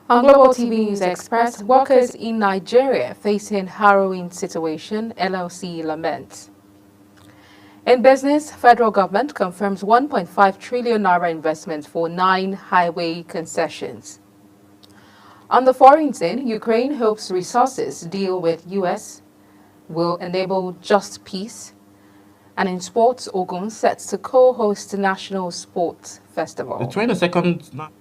On Global TV News Express, workers in Nigeria facing harrowing situation, LLC laments. In business, federal government confirms 1.5 trillion naira investment for 9 highway concessions. On the foreign scene, Ukraine hopes resources deal with US will enable just peace. And in sports, Ogun sets to co-host the National Sports Festival. The 22nd.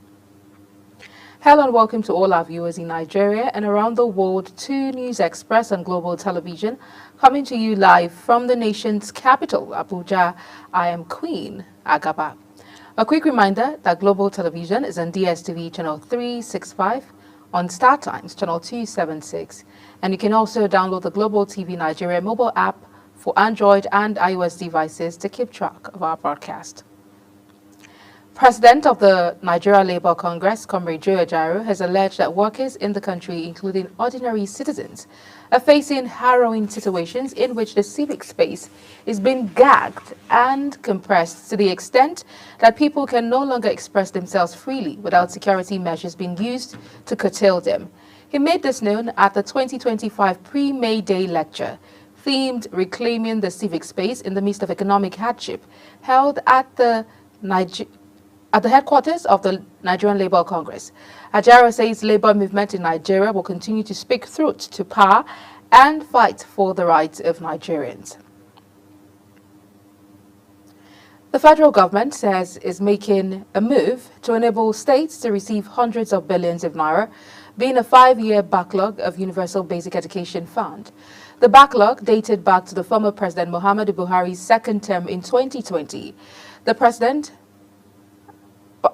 Hello and welcome to all our viewers in Nigeria and around the world to News Express on Global Television, coming to you live from the nation's capital, Abuja. I am Queen Agaba. A quick reminder that Global Television is on DSTV channel 365, on StarTimes channel 276, and you can also download the Global TV Nigeria mobile app for Android and iOS devices to keep track of our broadcast. President of the Nigeria Labour Congress, Comrade Joe Ajaero, has alleged that workers in the country, including ordinary citizens, are facing harrowing situations in which the civic space is being gagged and compressed to the extent that people can no longer express themselves freely without security measures being used to curtail them. He made this known at the 2025 pre-May Day lecture, themed Reclaiming the Civic Space in the Midst of Economic Hardship, held at the headquarters of the Nigerian Labour Congress. Ajaero says labor movement in Nigeria will continue to speak truth to power and fight for the rights of Nigerians. The federal government says is making a move to enable states to receive hundreds of billions of naira, being a 5-year backlog of Universal Basic Education Fund. The backlog dated back to the former President Muhammadu Buhari's second term in 2020. The president,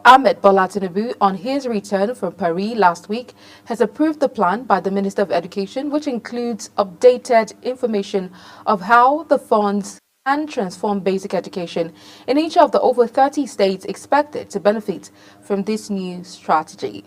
Ahmed Bola Tinubu, on his return from Paris last week, has approved the plan by the Minister of Education, which includes updated information of how the funds can transform basic education in each of the over 30 states expected to benefit from this new strategy.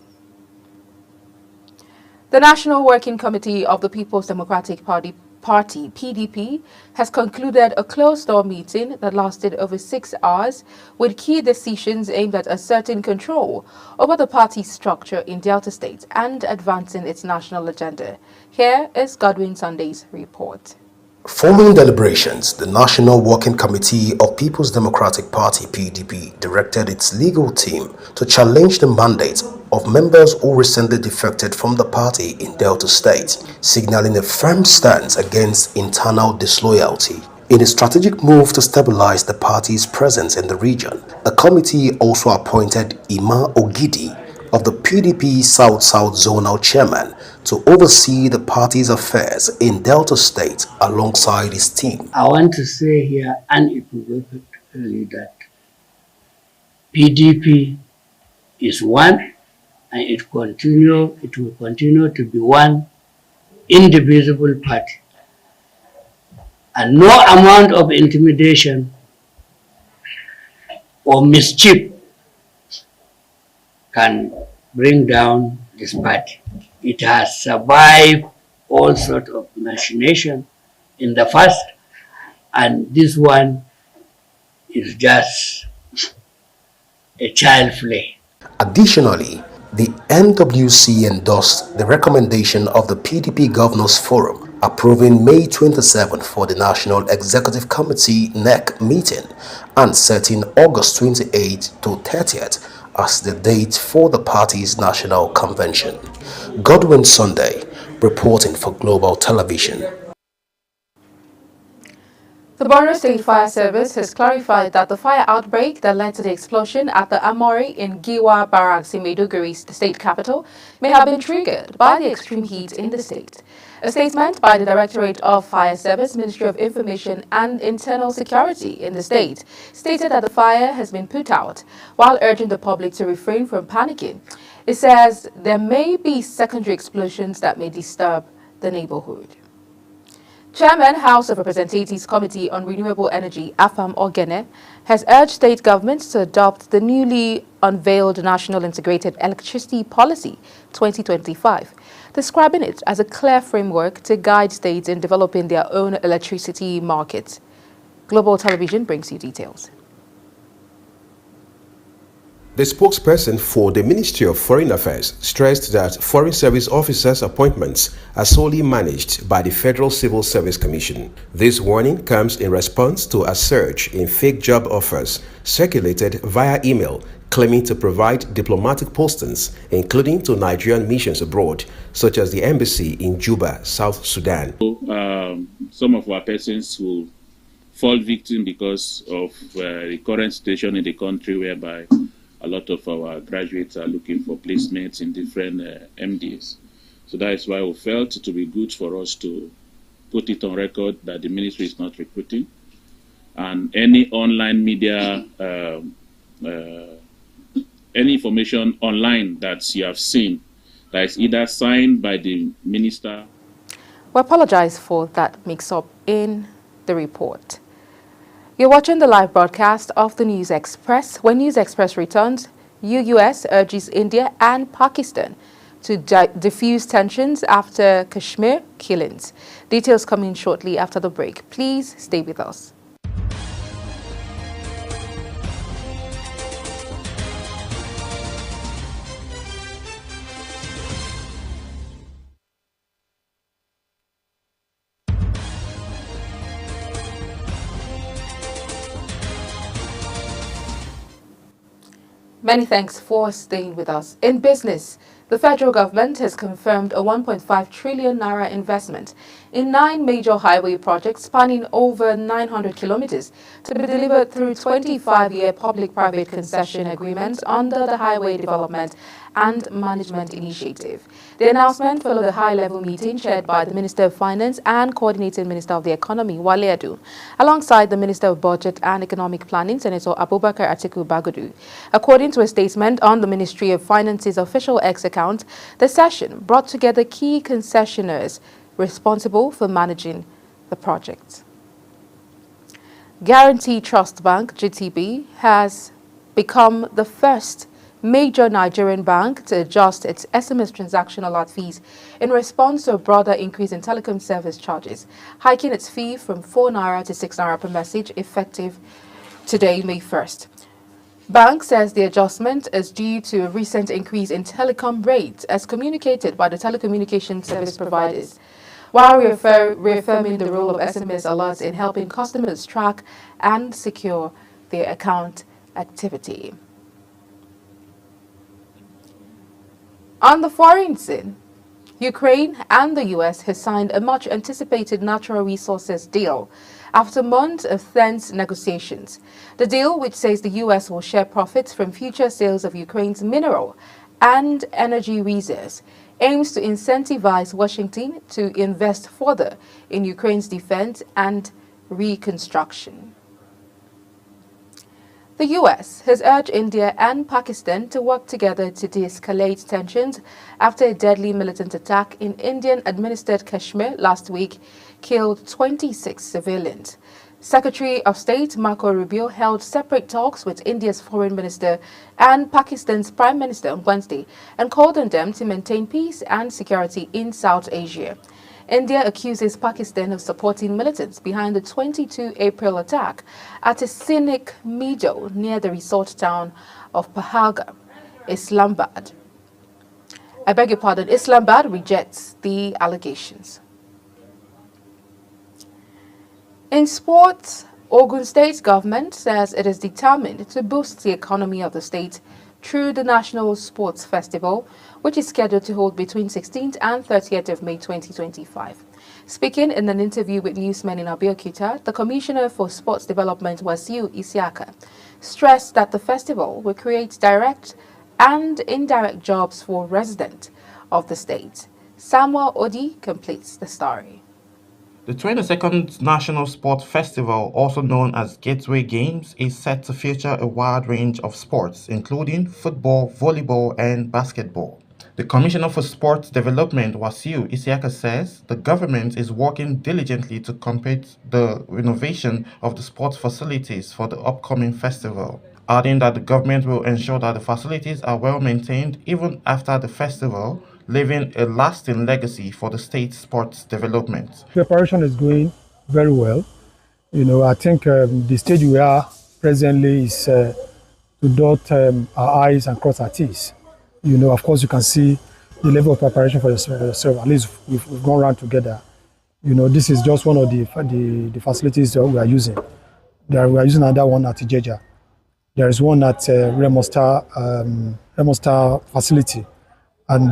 The National Working Committee of the People's Democratic Party, PDP, has concluded a closed-door meeting that lasted over 6 hours with key decisions aimed at asserting control over the party's structure in Delta State and advancing its national agenda. Here is Godwin Sunday's report. Following deliberations, the National Working Committee of People's Democratic Party (PDP) directed its legal team to challenge the mandate of members who recently defected from the party in Delta State, signaling a firm stance against internal disloyalty. In a strategic move to stabilize the party's presence in the region, the committee also appointed Ima Ogidi of the PDP South-South Zonal Chairman to oversee the party's affairs in Delta State alongside his team. I want to say here unequivocally that PDP is one, and it will continue to be one indivisible party. And no amount of intimidation or mischief can bring down this party. It has survived all sorts of machination in the past, and this one is just a child play. Additionally, the NWC endorsed the recommendation of the PDP Governors Forum approving May 27 for the National Executive Committee NEC meeting and setting August 28 to 30th as the date for the party's national convention. Godwin Sunday, reporting for Global Television. The Borno State Fire Service has clarified that the fire outbreak that led to the explosion at the Amori in Giwa Barracks in Maiduguri, the state capital, may have been triggered by the extreme heat in the state. A statement by the Directorate of Fire Service, Ministry of Information and Internal Security in the state stated that the fire has been put out while urging the public to refrain from panicking. It says there may be secondary explosions that may disturb the neighborhood. Chairman, House of Representatives Committee on Renewable Energy, Afam Ogene, has urged state governments to adopt the newly unveiled National Integrated Electricity Policy 2025, describing it as a clear framework to guide states in developing their own electricity markets. Global Television brings you details. The spokesperson for the Ministry of Foreign Affairs stressed that Foreign Service Officers' appointments are solely managed by the Federal Civil Service Commission. This warning comes in response to a surge in fake job offers circulated via email claiming to provide diplomatic postings, including to Nigerian missions abroad, such as the embassy in Juba, South Sudan. Some of our persons will fall victim because of the current situation in the country, whereby a lot of our graduates are looking for placements in different MDs. So that is why we felt it would be good for us to put it on record that the ministry is not recruiting. And any online media, any information online that you have seen that is either signed by the minister. We apologize for that mix-up in the report. You're watching the live broadcast of the News Express. When News Express returns, US urges India and Pakistan to diffuse tensions after Kashmir killings. Details coming shortly after the break. Please stay with us. Many thanks for staying with us. In business, the federal government has confirmed a 1.5 trillion naira investment in 9 major highway projects spanning over 900 kilometers to be delivered through 25-year public-private concession agreements under the Highway Development and Management Initiative. The announcement followed a high-level meeting chaired by the Minister of Finance and Coordinating Minister of the Economy, Wale Adu, alongside the Minister of Budget and Economic Planning, Senator Abubakar Atiku Bagudu. According to a statement on the Ministry of Finance's official X account, the session brought together key concessionaires responsible for managing the project. Guarantee Trust Bank, GTB, has become the first major Nigerian bank to adjust its SMS transaction alert fees in response to a broader increase in telecom service charges, hiking its fee from 4 naira to 6 naira per message effective today, May 1st. Bank says the adjustment is due to a recent increase in telecom rates as communicated by the telecommunication service providers, while reaffirming the role of SMS alerts in helping customers track and secure their account activity. On the foreign scene, Ukraine and the US have signed a much-anticipated natural resources deal after months of tense negotiations. The deal, which says the US will share profits from future sales of Ukraine's mineral and energy reserves, aims to incentivize Washington to invest further in Ukraine's defense and reconstruction. The US has urged India and Pakistan to work together to de-escalate tensions after a deadly militant attack in Indian-administered Kashmir last week killed 26 civilians. Secretary of State Marco Rubio held separate talks with India's Foreign Minister and Pakistan's Prime Minister on Wednesday and called on them to maintain peace and security in South Asia. India accuses Pakistan of supporting militants behind the 22 April attack at a scenic meadow near the resort town of Pahalgam, Islamabad. Islamabad rejects the allegations. In sports, Ogun State government says it is determined to boost the economy of the state through the National Sports Festival, which is scheduled to hold between 16th and 30th of May 2025. Speaking in an interview with newsmen in Abeokuta, the Commissioner for Sports Development, Wasiu Isiaka, stressed that the festival will create direct and indirect jobs for residents of the state. Samuel Odi completes the story. The 22nd National Sport Festival, also known as Gateway Games, is set to feature a wide range of sports, including football, volleyball, and basketball. The Commissioner for Sports Development, Wasiu Isiaka, says the government is working diligently to complete the renovation of the sports facilities for the upcoming festival, adding that the government will ensure that the facilities are well maintained even after the festival, leaving a lasting legacy for the state's sports development. Preparation is going very well. I think the stage we are presently is to dot our I's and cross our T's. Of course, you can see the level of preparation for yourself. At least we've gone around together. This is just one of the facilities that we are using. We are using another one at Ijeja. There is one at Remo Star facility, and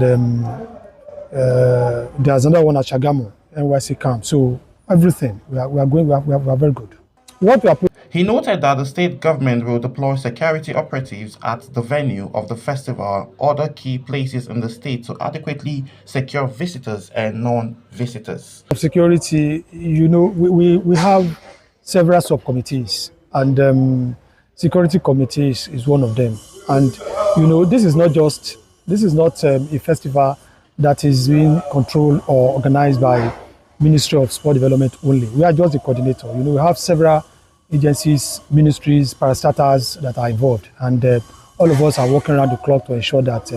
there's another one at Shagamu, NYC camp. So everything we are very good. What we are He noted that the state government will deploy security operatives at the venue of the festival and other key places in the state to adequately secure visitors and non-visitors. Security, we have several subcommittees, and security committees is one of them. And this is not a festival that is being controlled or organized by Ministry of Sport Development only. We are just the coordinator. We have several agencies, ministries, parastatals that are involved, and all of us are working around the clock to ensure that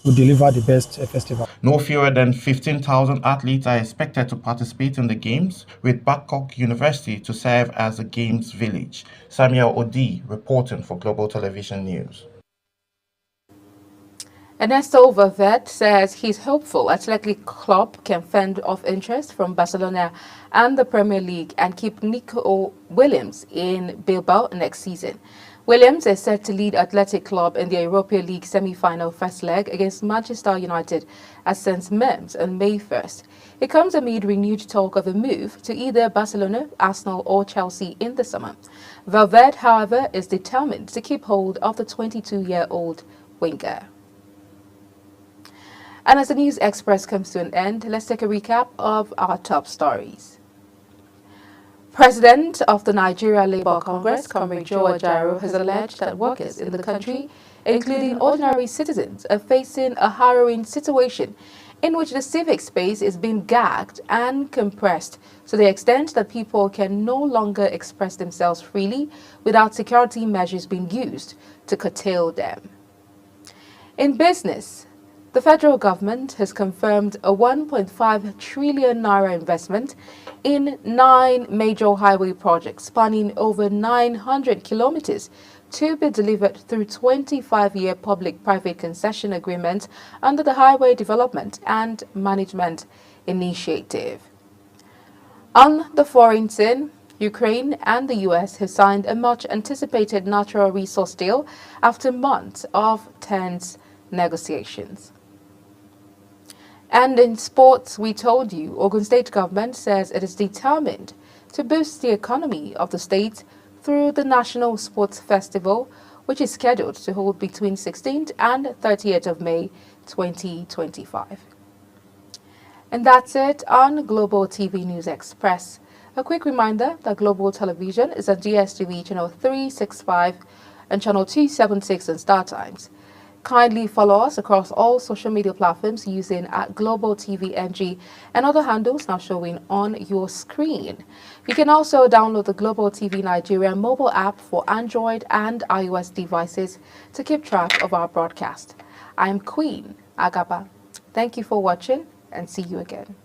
we deliver the best festival. No fewer than 15,000 athletes are expected to participate in the Games, with Babcock University to serve as a Games village. Samuel Odi reporting for Global Television News. Ernesto Valverde says he's hopeful Athletic Club can fend off interest from Barcelona and the Premier League and keep Nico Williams in Bilbao next season. Williams is set to lead Athletic Club in the Europa League semi-final first leg against Manchester United at St. Mem's on May 1st. It comes amid renewed talk of a move to either Barcelona, Arsenal or Chelsea in the summer. Valverde, however, is determined to keep hold of the 22-year-old winger. And as the News Express comes to an end, let's take a recap of our top stories. President of the Nigeria Labour Congress, Comrade Joe Ajaero, has alleged that workers in the country, including ordinary citizens, are facing a harrowing situation in which the civic space is being gagged and compressed to the extent that people can no longer express themselves freely without security measures being used to curtail them. In business, the federal government has confirmed a 1.5 trillion naira investment in 9 major highway projects spanning over 900 kilometers to be delivered through 25-year public-private concession agreements under the Highway Development and Management Initiative. On the foreign scene, Ukraine and the US have signed a much-anticipated natural resource deal after months of tense negotiations. And in sports, we told you, Ogun State government says it is determined to boost the economy of the state through the National Sports Festival, which is scheduled to hold between 16th and 30th of May 2025. And that's it on Global TV News Express. A quick reminder that Global Television is on DSTV channel 365 and channel 276 in Star Times. Kindly follow us across all social media platforms using @GlobalTVNG and other handles now showing on your screen. You can also download the Global TV Nigeria mobile app for Android and iOS devices to keep track of our broadcast. I'm Queen Agaba. Thank you for watching and see you again.